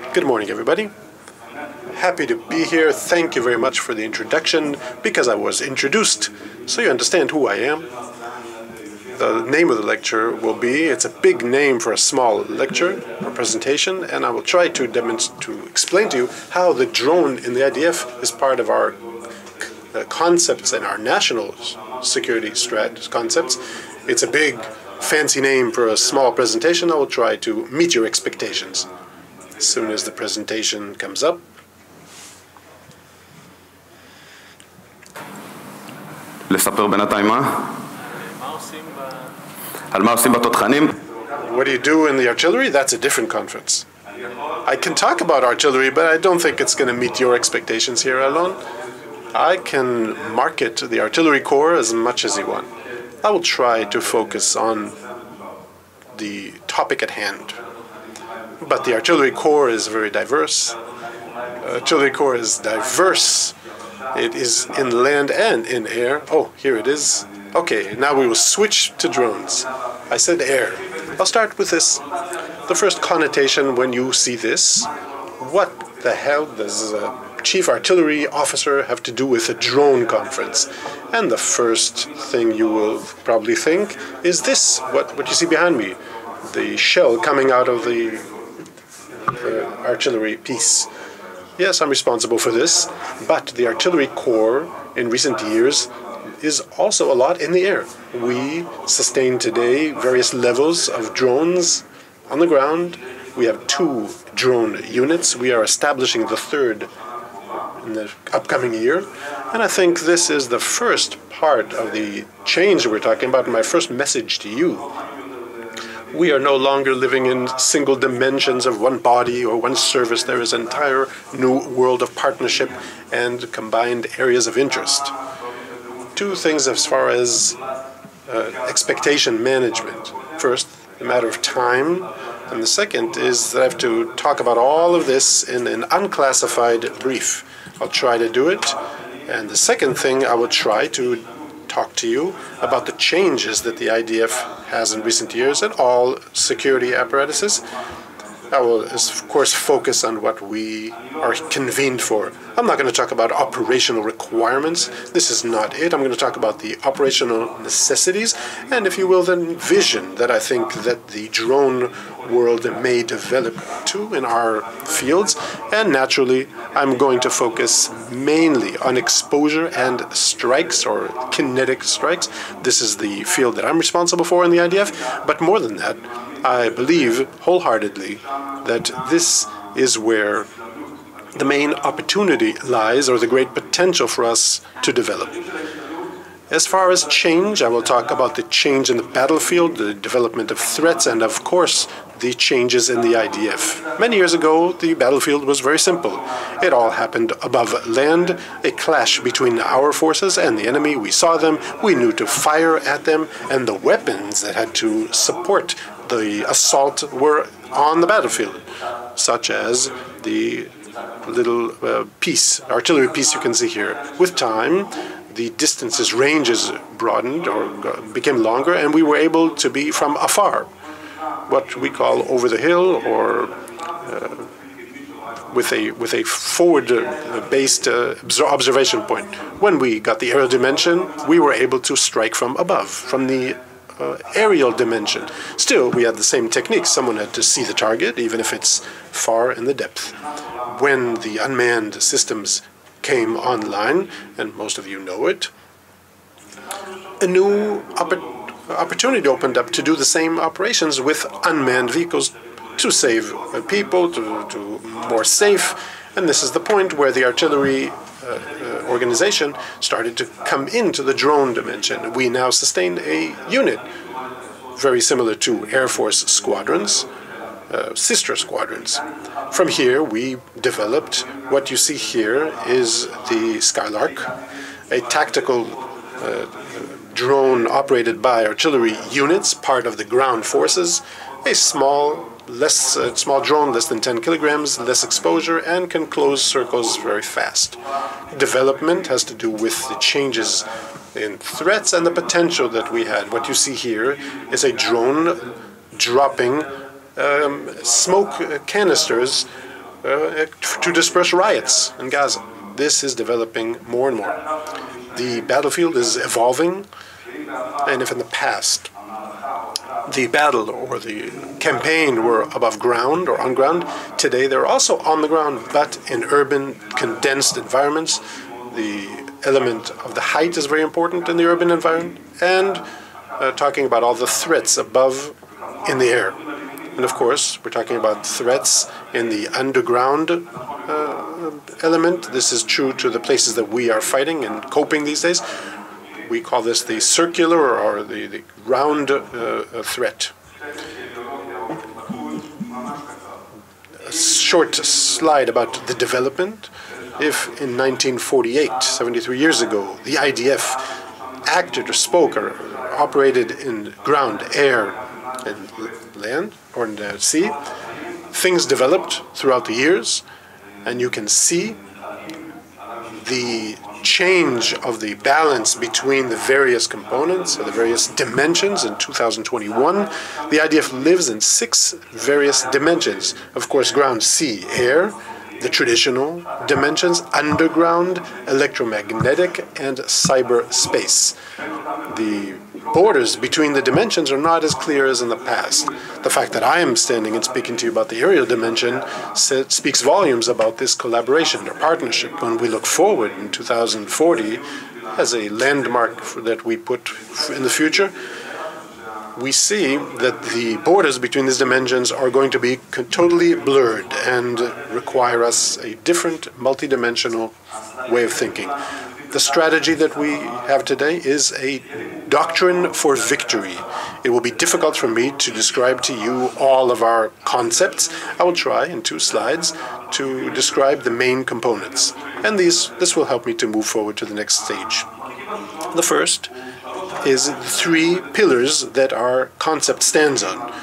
Good morning, everybody. Happy to be here. Thank you very much for the introduction, because I was introduced, so you understand who I am. The name of the lecture will be, it's a big name for a small lecture or presentation, and I will try to explain to you how the drone in the IDF is part of our concepts and our national security concepts. It's a big, fancy name for a small presentation. I will try to meet your expectations. As soon as the presentation comes up. לספר בינתיים מה? על מה עושים בתותחנים? What do you do in the artillery? That's a different conference. I can talk about artillery, but I don't think it's going to meet your expectations here, Alon. I can market the artillery corps as much as you want. I will try to focus on the topic at hand. But the artillery corps is very diverse. Artillery corps is diverse. It is in land and in air. Oh, here it is. Okay, now we will switch to drones. I said air. I'll start with this. The first connotation when you see this, what the hell does a chief artillery officer have to do with a drone conference? And the first thing you will probably think is this, what you see behind me, the shell coming out of the artillery piece. Yes, I'm responsible for this, but the artillery corps in recent years is also a lot in the air. We sustain today various levels of drones on the ground. We have 2 drone units. We are establishing the 3rd in the upcoming year. And I think this is the first part of the change we're talking about, my first message to you. We are no longer living in single dimensions of one body or one service. There is an entire new world of partnership and combined areas of interest. 2 things as far as expectation management. First, a matter of time, and the second is that I have to talk about all of this in an unclassified brief. I'll try to do it. And the second thing, I will try to talk to you about the changes that the IDF has in recent years and all security apparatuses. I will, of course, focus on what we are convened for. I'm not going to talk about operational requirements. This is not it. I'm going to talk about the operational necessities and, if you will, the vision that I think that the drone world may develop to in our fields. And naturally, I'm going to focus mainly on exposure and strikes or kinetic strikes. This is the field that I'm responsible for in the IDF. But more than that, I believe wholeheartedly that this is where the main opportunity lies, or the great potential for us to develop. As far as change, I will talk about the change in the battlefield, the development of threats, and of course, the changes in the IDF. Many years ago, the battlefield was very simple. It all happened above land, a clash between our forces and the enemy. We saw them, we knew to fire at them, and the weapons that had to support the assault were on the battlefield, such as the little artillery piece you can see here. With time, the ranges broadened or became longer, and we were able to be from afar, what we call over the hill, or with a forward-based observation point. When we got the aerial dimension, we were able to strike from above, from the aerial dimension. Still, we had the same technique. Someone had to see the target, even if it's far in the depth. When the unmanned systems came online, and most of you know it, a new opportunity opened up to do the same operations with unmanned vehicles to save people, to more safe. And this is the point where the artillery organization started to come into the drone dimension. We now sustain a unit very similar to Air Force squadrons, sister squadrons. From here, we developed what you see here is the Skylark, a tactical drone operated by artillery units, part of the ground forces, a small drone, less than 10 kilograms, less exposure, and can close circles very fast. Development has to do with the changes in threats and the potential that we had. What you see here is a drone dropping smoke canisters to disperse riots in Gaza. This is developing more and more. The battlefield is evolving, and if in the past the battle or the campaign were above ground or on ground, today they're also on the ground, but in urban, condensed environments. The element of the height is very important in the urban environment, and talking about all the threats above in the air. And of course, we're talking about threats in the underground element. This is true to the places that we are fighting and coping these days. We call this the circular or the round threat. A short slide about the development. If in 1948, 73 years ago, the IDF acted or spoke or operated in ground, air, and land, or in the sea, things developed throughout the years, and you can see the change of the balance between the various components or the various dimensions. In 2021, the IDF lives in 6 various dimensions. Of course, ground, sea, air, the traditional dimensions, underground, electromagnetic, and cyberspace. The borders between the dimensions are not as clear as in the past. The fact that I am standing and speaking to you about the aerial dimension speaks volumes about this collaboration or partnership. When we look forward in 2040 as a landmark that we put in the future, we see that the borders between these dimensions are going to be totally blurred and require us a different multidimensional way of thinking. The strategy that we have today is a doctrine for victory. It will be difficult for me to describe to you all of our concepts. I will try in 2 slides to describe the main components. And this will help me to move forward to the next stage. The first is 3 pillars that our concept stands on.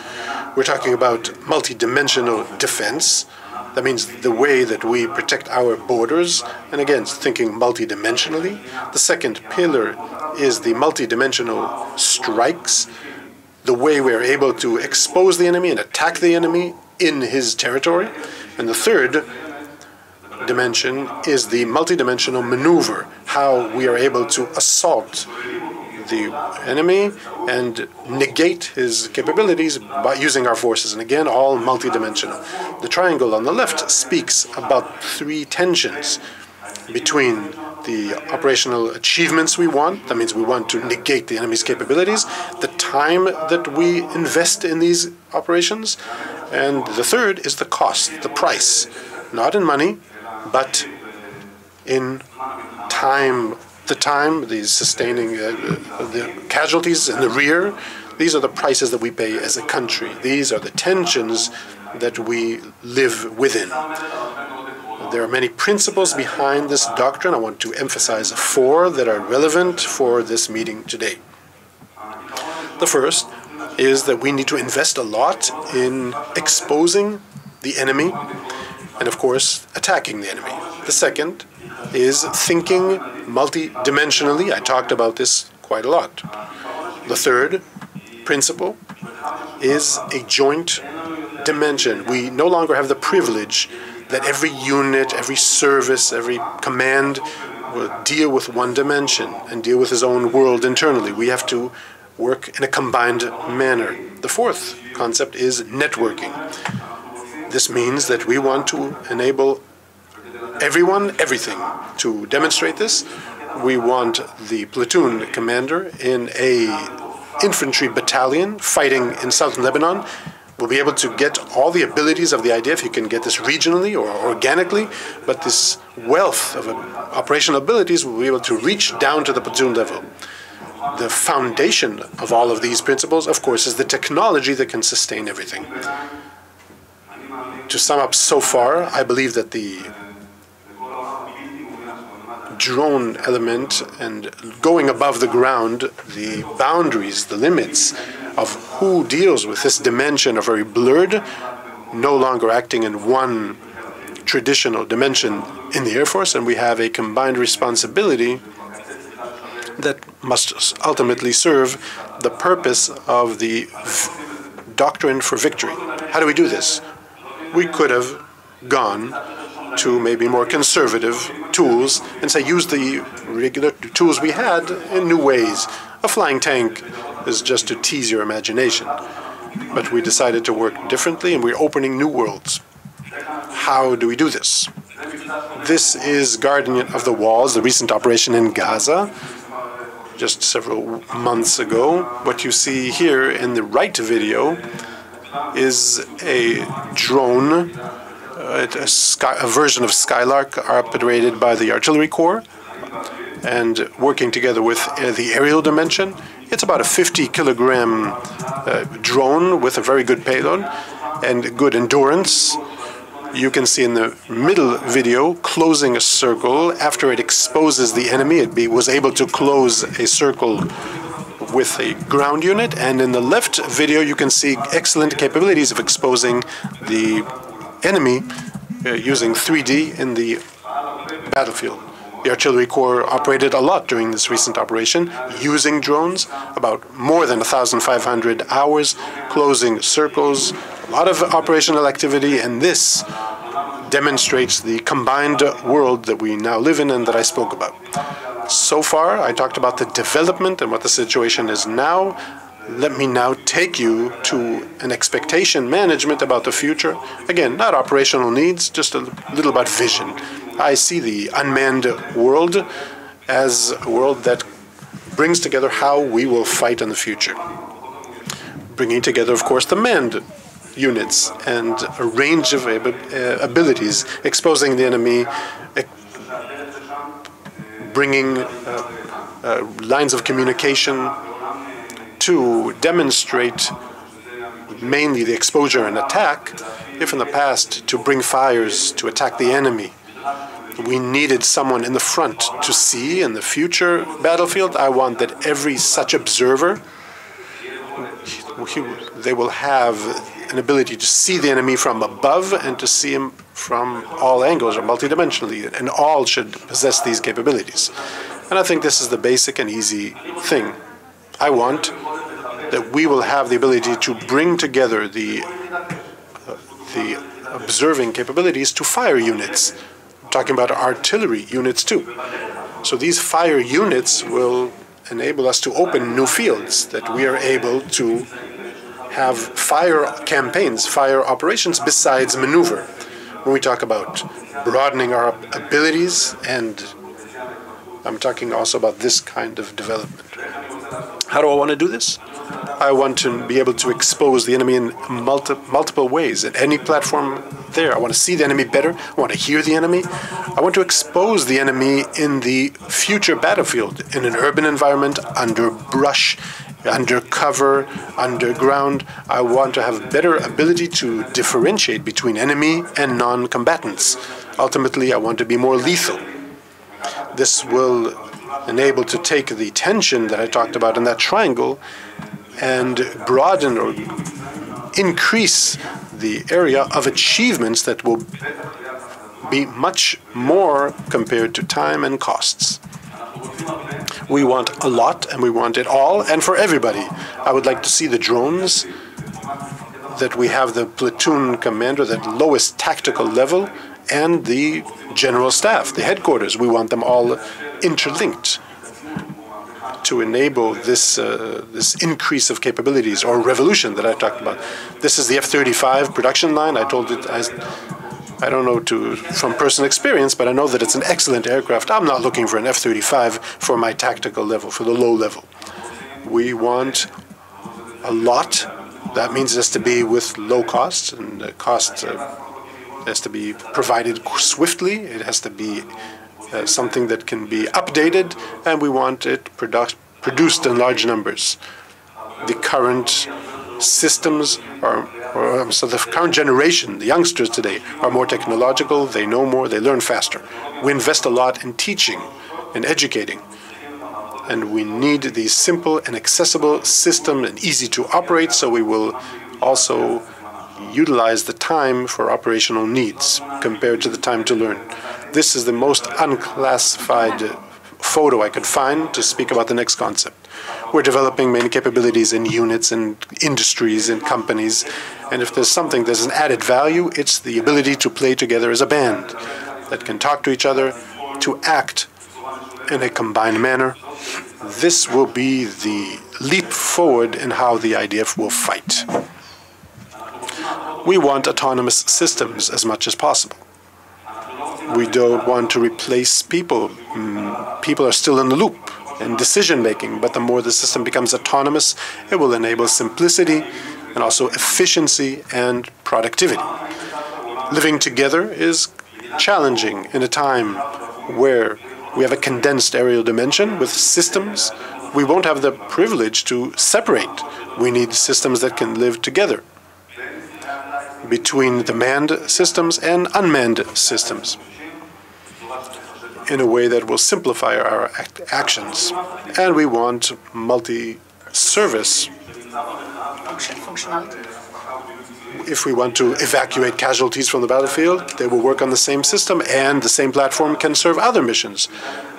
We're talking about multidimensional defense. That means the way that we protect our borders, and again, thinking multidimensionally. The second pillar is the multidimensional strikes, the way we're able to expose the enemy and attack the enemy in his territory. And the third dimension is the multidimensional maneuver, how we are able to assault the enemy and negate his capabilities by using our forces. And again, all multidimensional. The triangle on the left speaks about 3 tensions between the operational achievements we want. That means we want to negate the enemy's capabilities, the time that we invest in these operations, and the third is the cost, the price, not in money, but in time. The sustaining the casualties in the rear. These are the prices that we pay as a country. These are the tensions that we live within. There are many principles behind this doctrine. I want to emphasize 4 that are relevant for this meeting today. The first is that we need to invest a lot in exposing the enemy and, of course, attacking the enemy. The second is thinking multidimensionally. I talked about this quite a lot. The third principle is a joint dimension. We no longer have the privilege that every unit, every service, every command will deal with one dimension and deal with his own world internally. We have to work in a combined manner. The fourth concept is networking. This means that we want to enable everyone, everything. To demonstrate this, we want the platoon commander in a infantry battalion fighting in southern Lebanon will be able to get all the abilities of the IDF. You can get this regionally or organically, but this wealth of operational abilities will be able to reach down to the platoon level. The foundation of all of these principles, of course, is the technology that can sustain everything. To sum up so far, I believe that the drone element and going above the ground, the boundaries, the limits of who deals with this dimension are very blurred, no longer acting in one traditional dimension in the Air Force, and we have a combined responsibility that must ultimately serve the purpose of the doctrine for victory. How do we do this? We could have gone to maybe more conservative tools and say use the regular tools we had in new ways. A flying tank is just to tease your imagination. But we decided to work differently, and we're opening new worlds. How do we do this? This is Guardian of the Walls, the recent operation in Gaza, just several months ago. What you see here in the right video is a drone, a version of Skylark operated by the Artillery Corps and working together with the aerial dimension. It's about a 50-kilogram drone with a very good payload and good endurance. You can see in the middle video closing a circle. After it exposes the enemy, it was able to close a circle with a ground unit. And in the left video, you can see excellent capabilities of exposing the enemy using 3D in the battlefield. The Artillery Corps operated a lot during this recent operation, using drones, about more than 1,500 hours, closing circles, a lot of operational activity, and this demonstrates the combined world that we now live in and that I spoke about. So far, I talked about the development and what the situation is now. Let me now take you to an expectation management about the future. Again, not operational needs, just a little about vision. I see the unmanned world as a world that brings together how we will fight in the future. Bringing together, of course, the manned units and a range of abilities, exposing the enemy, bringing lines of communication to demonstrate mainly the exposure and attack. If in the past, to bring fires to attack the enemy, we needed someone in the front to see in the future battlefield, I want that every such observer, they will have an ability to see the enemy from above and to see him from all angles or multidimensionally, and all should possess these capabilities. And I think this is the basic and easy thing. I want that we will have the ability to bring together the observing capabilities to fire units. I'm talking about artillery units too. So these fire units will enable us to open new fields, that we are able to have fire campaigns, fire operations besides maneuver. When we talk about broadening our abilities, and I'm talking also about this kind of development. How do I want to do this? I want to be able to expose the enemy in multiple ways at any platform there. I want to see the enemy better. I want to hear the enemy. I want to expose the enemy in the future battlefield, in an urban environment, under brush, under cover, underground. I want to have better ability to differentiate between enemy and non-combatants. Ultimately, I want to be more lethal. This will enable to take the tension that I talked about in that triangle and broaden or increase the area of achievements that will be much more compared to time and costs. We want a lot, and we want it all, and for everybody. I would like to see the drones, that we have the platoon commander, that lowest tactical level, and the general staff, the headquarters. We want them all interlinked to enable this this increase of capabilities or revolution that I talked about. This is the F-35 production line. I told it, I don't know from personal experience, but I know that it's an excellent aircraft. I'm not looking for an F-35 for my tactical level, for the low level. We want a lot. That means it has to be with low costs, and the cost has to be provided swiftly. It has to be something that can be updated, and we want it produced in large numbers. The current systems so the current generation, the youngsters today, are more technological, they know more, they learn faster. We invest a lot in teaching and educating, and we need these simple and accessible system and easy to operate, so we will also utilize the time for operational needs compared to the time to learn. This is the most unclassified photo I could find to speak about the next concept. We're developing many capabilities in units and industries and companies. And if there's something that's an added value, it's the ability to play together as a band that can talk to each other, to act in a combined manner. This will be the leap forward in how the IDF will fight. We want autonomous systems as much as possible. We don't want to replace people. People are still in the loop in decision-making, but the more the system becomes autonomous, it will enable simplicity and also efficiency and productivity. Living together is challenging in a time where we have a condensed aerial dimension with systems. We won't have the privilege to separate. We need systems that can live together between the manned systems and unmanned systems in a way that will simplify our actions. And we want multi-service. Functionality. If we want to evacuate casualties from the battlefield, they will work on the same system, and the same platform can serve other missions.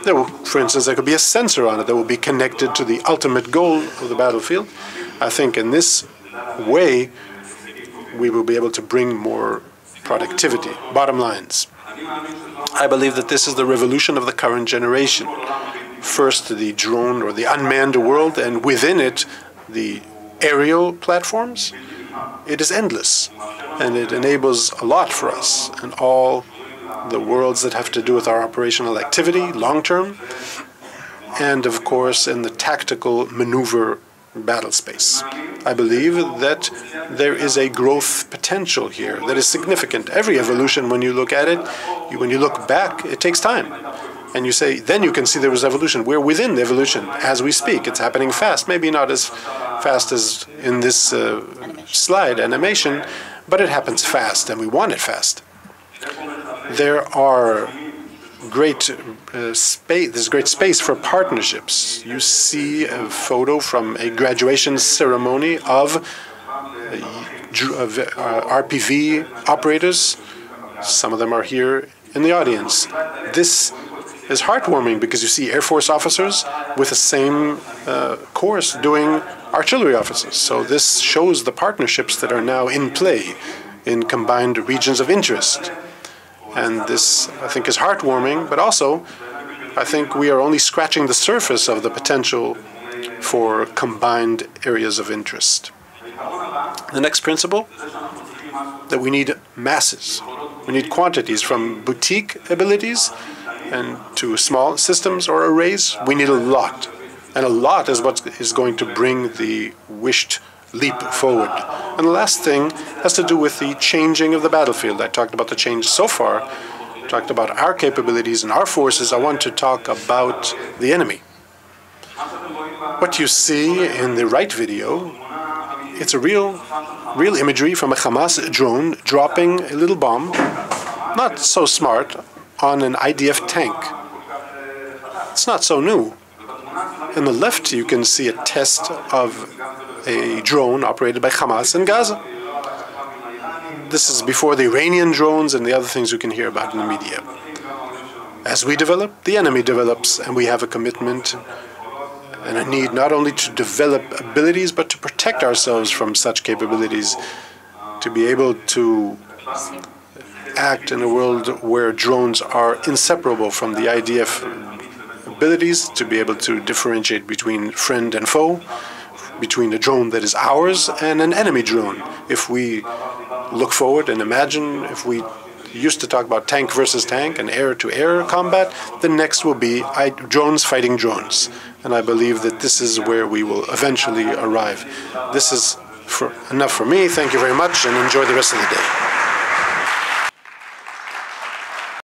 There will, for instance, there could be a sensor on it that will be connected to the ultimate goal of the battlefield. I think in this way, we will be able to bring more productivity, bottom lines. I believe that this is the revolution of the current generation. First, the drone or the unmanned world, and within it, the aerial platforms. It is endless, and it enables a lot for us in all the worlds that have to do with our operational activity, long-term, and of course in the tactical maneuver battle space. I believe that there is a growth potential here that is significant. Every evolution, when you look at it, when you look back, it takes time. And you say, then you can see there was evolution. We're within the evolution as we speak. It's happening fast, maybe not as fast as in this slide animation, but it happens fast, and we want it fast. There are great there's great space for partnerships. You see a photo from a graduation ceremony of RPV operators. Some of them are here in the audience. This is heartwarming because you see Air Force officers with the same course doing artillery officers. So this shows the partnerships that are now in play in combined regions of interest. And this, I think, is heartwarming, but also I think we are only scratching the surface of the potential for combined areas of interest. The next principle, that we need masses. We need quantities, from boutique abilities and to small systems or arrays. We need a lot. And a lot is what is going to bring the wished leap forward. And the last thing has to do with the changing of the battlefield. I talked about the change so far, talked about our capabilities and our forces. I want to talk about the enemy. What you see in the right video, it's a real imagery from a Hamas drone dropping a little bomb, not so smart, on an IDF tank. It's not so new. On the left, you can see a test of a drone operated by Hamas in Gaza. This is before the Iranian drones and the other things you can hear about in the media. As we develop, the enemy develops, and we have a commitment and a need not only to develop abilities, but to protect ourselves from such capabilities, to be able to act in a world where drones are inseparable from the IDF abilities, to be able to differentiate between friend and foe, between a drone that is ours and an enemy drone. If we look forward and imagine, if we used to talk about tank versus tank and air-to-air combat, the next will be drones fighting drones. And I believe that this is where we will eventually arrive. This is enough for me. Thank you very much, and enjoy the rest of the day.